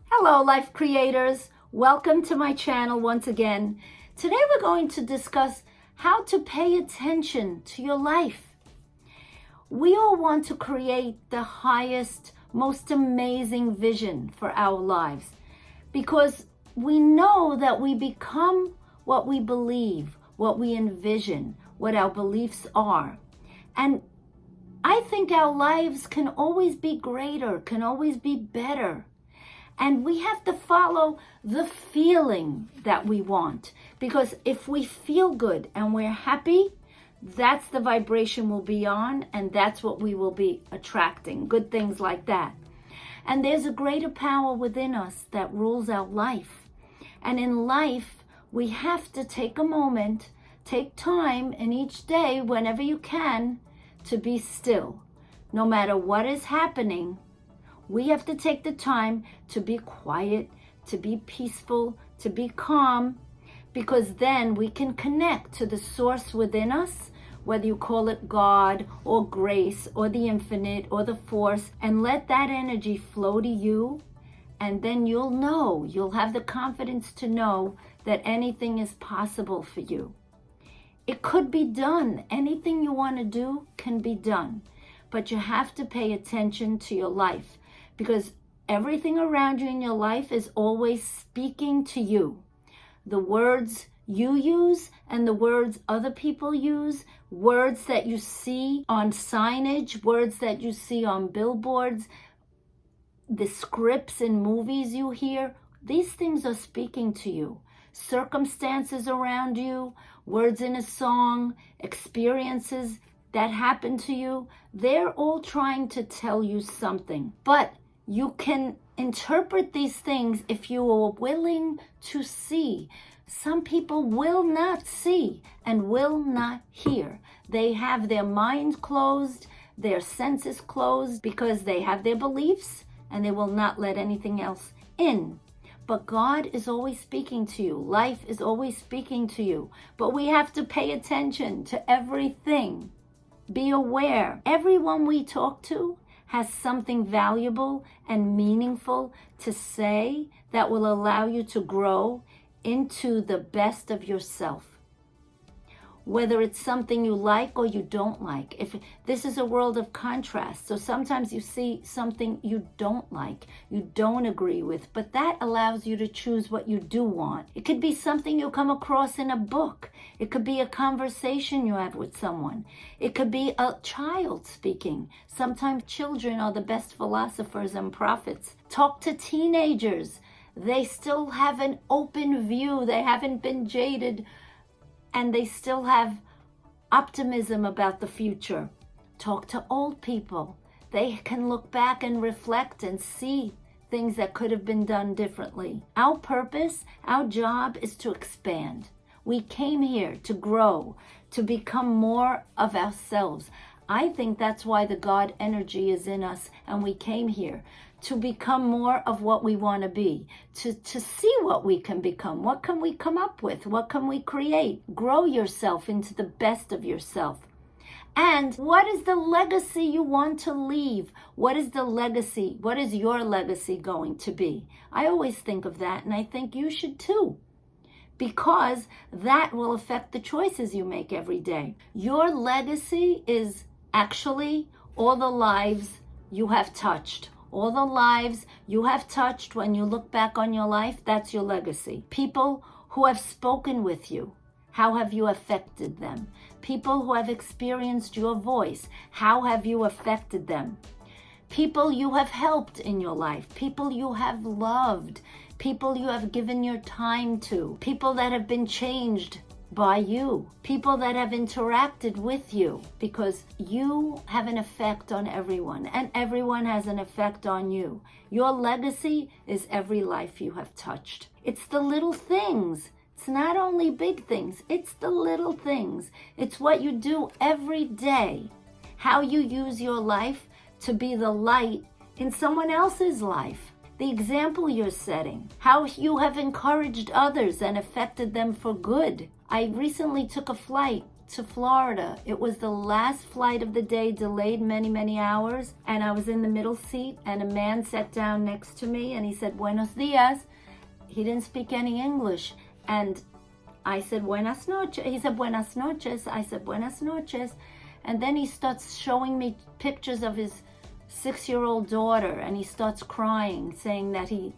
Hello, life creators. Welcome to my channel once again. Today we're going to discuss how to pay attention to your life. We all want to create the highest, most amazing vision for our lives because we know that we become what we believe, what we envision, what our beliefs are. And I think our lives can always be greater, can always be better. And we have to follow the feeling that we want. Because if we feel good and we're happy, that's the vibration we'll be on, and that's what we will be attracting, good things like that. And there's a greater power within us that rules our life. And in life, we have to take a moment, take time in each day, whenever you can, to be still. No matter what is happening, we have to take the time to be quiet, to be peaceful, to be calm, because then we can connect to the source within us, whether you call it God or grace or the infinite or the force, and let that energy flow to you. And then you'll have the confidence to know that anything is possible for you. It could be done. Anything you want to do can be done. But you have to pay attention to your life, because everything around you in your life is always speaking to you. The words you use and the words other people use, words that you see on signage, words that you see on billboards, the scripts in movies you hear, these things are speaking to you. Circumstances around you, words in a song, experiences that happen to you, they're all trying to tell you something. But you can interpret these things if you are willing to see. Some people will not see and will not hear. They have their mind closed, their senses closed, because they have their beliefs and they will not let anything else in. But God is always speaking to you. Life is always speaking to you. But we have to pay attention to everything. Be aware. Everyone we talk to has something valuable and meaningful to say that will allow you to grow into the best of yourself. Whether it's something you like or you don't like. If this is a world of contrast, so sometimes you see something you don't like, you don't agree with, but that allows you to choose what you do want. It could be something you come across in a book. It could be a conversation you have with someone. It could be a child speaking. Sometimes children are the best philosophers and prophets. Talk to teenagers. They still have an open view. They haven't been jaded, and they still have optimism about the future. Talk to old people. They can look back and reflect and see things that could have been done differently. Our purpose, our job is to expand. We came here to grow, to become more of ourselves. I think that's why the God energy is in us, and we came here to become more of what we want to be, to see what we can become. What can we come up with? What can we create? Grow yourself into the best of yourself. And what is the legacy you want to leave? What is the legacy? What is your legacy going to be? I always think of that, and I think you should too, because that will affect the choices you make every day. Your legacy is actually all the lives you have touched. All the lives you have touched, when you look back on your life, that's your legacy. People who have spoken with you, how have you affected them? People who have experienced your voice, how have you affected them? People you have helped in your life, people you have loved, people you have given your time to, people that have been changed by you, people that have interacted with you, because you have an effect on everyone and everyone has an effect on you. Your legacy is every life you have touched. It's the little things. It's not only big things, it's the little things. It's what you do every day, how you use your life to be the light in someone else's life. The example you're setting, how you have encouraged others and affected them for good. I recently took a flight to Florida. It was the last flight of the day, delayed many, many hours. And I was in the middle seat, and a man sat down next to me and he said, "Buenos dias." He didn't speak any English. And I said, "Buenas noches." He said, "Buenas noches." I said, "Buenas noches." And then he starts showing me pictures of his 6-year-old daughter, and he starts crying, saying that he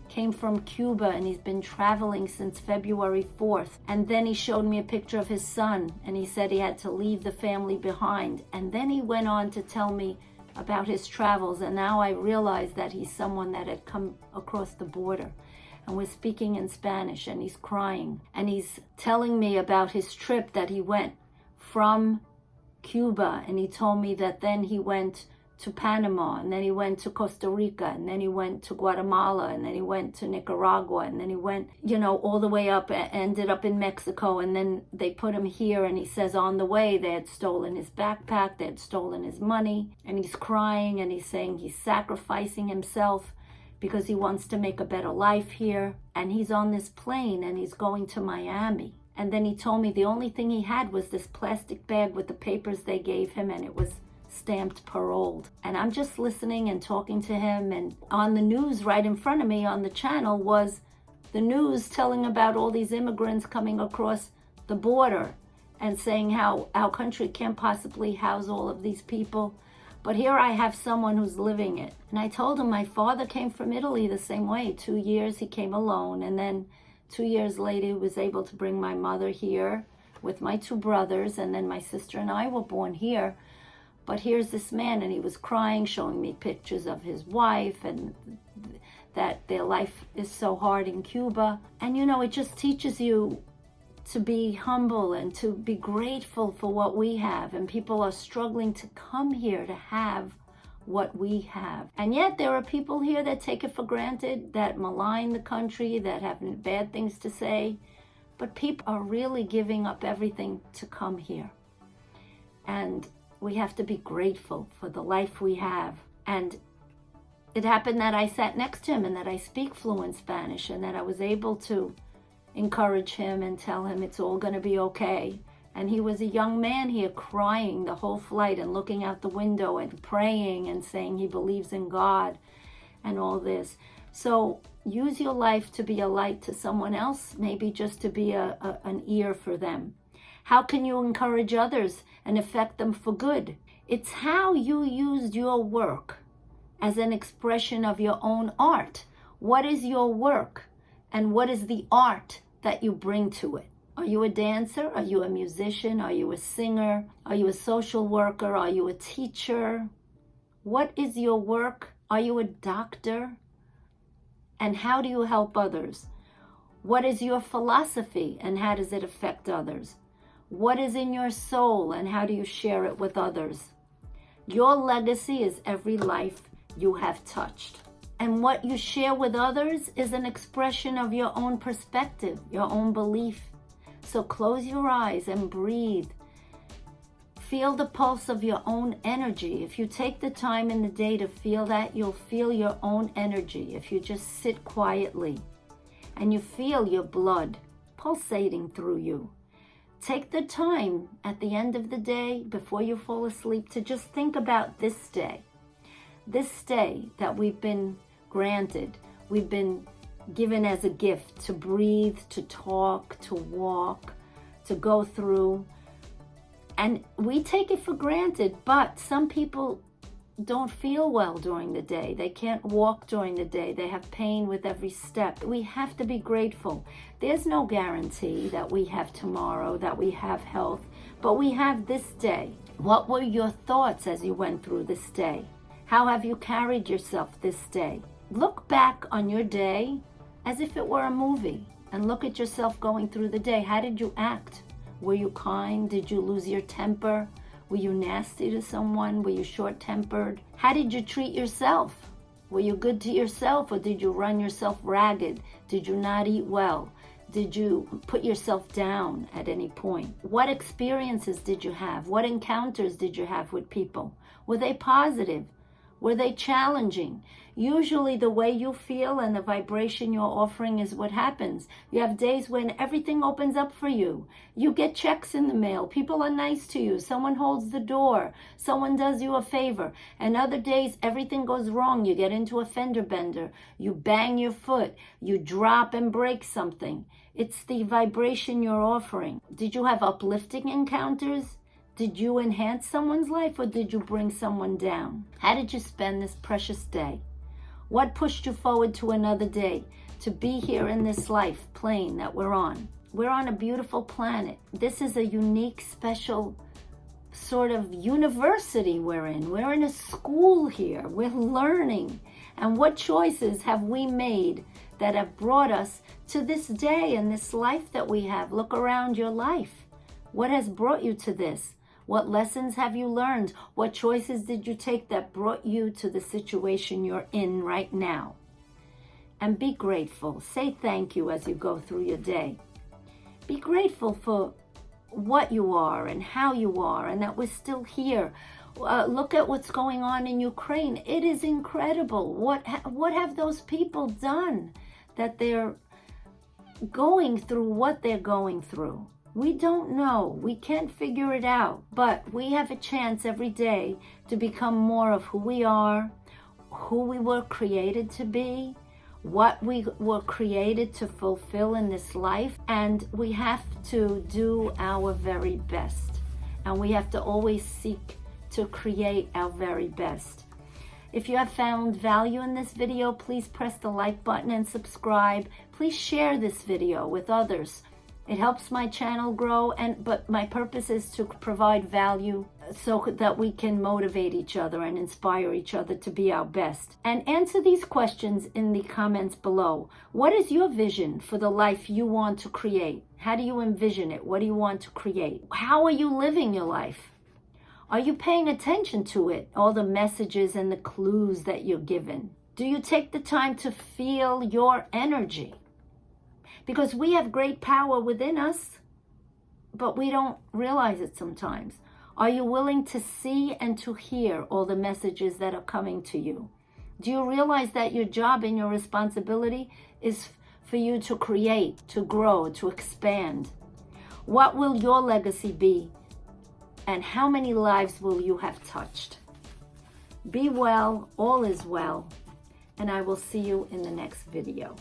came from Cuba and he's been traveling since February 4th. And then he showed me a picture of his son, and he said he had to leave the family behind. And then he went on to tell me about his travels, and now I realize that he's someone that had come across the border. And we're speaking in Spanish, and he's crying. And he's telling me about his trip that he went from Cuba, and he told me that then he went to Panama, and then he went to Costa Rica, and then he went to Guatemala, and then he went to Nicaragua, and then he went, all the way up, ended up in Mexico, and then they put him here, and he says on the way they had stolen his backpack, they had stolen his money, and he's crying, and he's saying he's sacrificing himself because he wants to make a better life here, and he's on this plane, and he's going to Miami. And then he told me the only thing he had was this plastic bag with the papers they gave him, and it was stamped paroled. And I'm just listening and talking to him, and on the news right in front of me on the channel was the news telling about all these immigrants coming across the border and saying how our country can't possibly house all of these people. But here I have someone who's living it. And I told him my father came from Italy the same way. 2 years he came alone, and then 2 years later he was able to bring my mother here with my 2 brothers, and then my sister and I were born here. But here's this man, and he was crying, showing me pictures of his wife, and that their life is so hard in Cuba. And it just teaches you to be humble and to be grateful for what we have. And people are struggling to come here to have what we have. And yet there are people here that take it for granted, that malign the country, that have bad things to say. But people are really giving up everything to come here. And we have to be grateful for the life we have. And it happened that I sat next to him, and that I speak fluent Spanish, and that I was able to encourage him and tell him it's all going to be okay. And he was a young man here crying the whole flight and looking out the window and praying and saying he believes in God and all this. So use your life to be a light to someone else, maybe just to be an ear for them. How can you encourage others and affect them for good? It's how you used your work as an expression of your own art. What is your work, and what is the art that you bring to it? Are you a dancer? Are you a musician? Are you a singer? Are you a social worker? Are you a teacher? What is your work? Are you a doctor? And how do you help others? What is your philosophy, and how does it affect others? What is in your soul, and how do you share it with others? Your legacy is every life you have touched. And what you share with others is an expression of your own perspective, your own belief. So close your eyes and breathe. Feel the pulse of your own energy. If you take the time in the day to feel that, you'll feel your own energy. If you just sit quietly and you feel your blood pulsating through you. Take the time at the end of the day, before you fall asleep, to just think about this day that we've been granted, we've been given as a gift to breathe, to talk, to walk, to go through. And we take it for granted, but some people don't feel well during the day. They can't walk during the day. They have pain with every step. We have to be grateful. There's no guarantee that we have tomorrow, that we have health, but we have this day. What were your thoughts as you went through this day? How have you carried yourself this day? Look back on your day as if it were a movie, and look at yourself going through the day. How did you act? Were you kind? Did you lose your temper? Were you nasty to someone? Were you short-tempered? How did you treat yourself? Were you good to yourself, or did you run yourself ragged? Did you not eat well? Did you put yourself down at any point? What experiences did you have? What encounters did you have with people? Were they positive? Were they challenging? Usually the way you feel and the vibration you're offering is what happens. You have days when everything opens up for you. You get checks in the mail. People are nice to you. Someone holds the door. Someone does you a favor. And other days, everything goes wrong. You get into a fender bender. You bang your foot. You drop and break something. It's the vibration you're offering. Did you have uplifting encounters? Did you enhance someone's life, or did you bring someone down? How did you spend this precious day? What pushed you forward to another day, to be here in this life plane that we're on? We're on a beautiful planet. This is a unique, special sort of university we're in. We're in a school here. We're learning. And what choices have we made that have brought us to this day and this life that we have? Look around your life. What has brought you to this? What lessons have you learned? What choices did you take that brought you to the situation you're in right now? And be grateful. Say thank you as you go through your day. Be grateful for what you are and how you are, and that we're still here. Look at what's going on in Ukraine. It is incredible. What have those people done that they're going through what they're going through? We don't know. We can't figure it out. But we have a chance every day to become more of who we are, who we were created to be, what we were created to fulfill in this life. And we have to do our very best. And we have to always seek to create our very best. If you have found value in this video, please press the like button and subscribe. Please share this video with others. It helps my channel grow, but my purpose is to provide value so that we can motivate each other and inspire each other to be our best. And answer these questions in the comments below. What is your vision for the life you want to create? How do you envision it? What do you want to create? How are you living your life? Are you paying attention to it? All the messages and the clues that you're given. Do you take the time to feel your energy? Because we have great power within us, but we don't realize it sometimes. Are you willing to see and to hear all the messages that are coming to you? Do you realize that your job and your responsibility is for you to create, to grow, to expand? What will your legacy be? And how many lives will you have touched? Be well, all is well, and I will see you in the next video.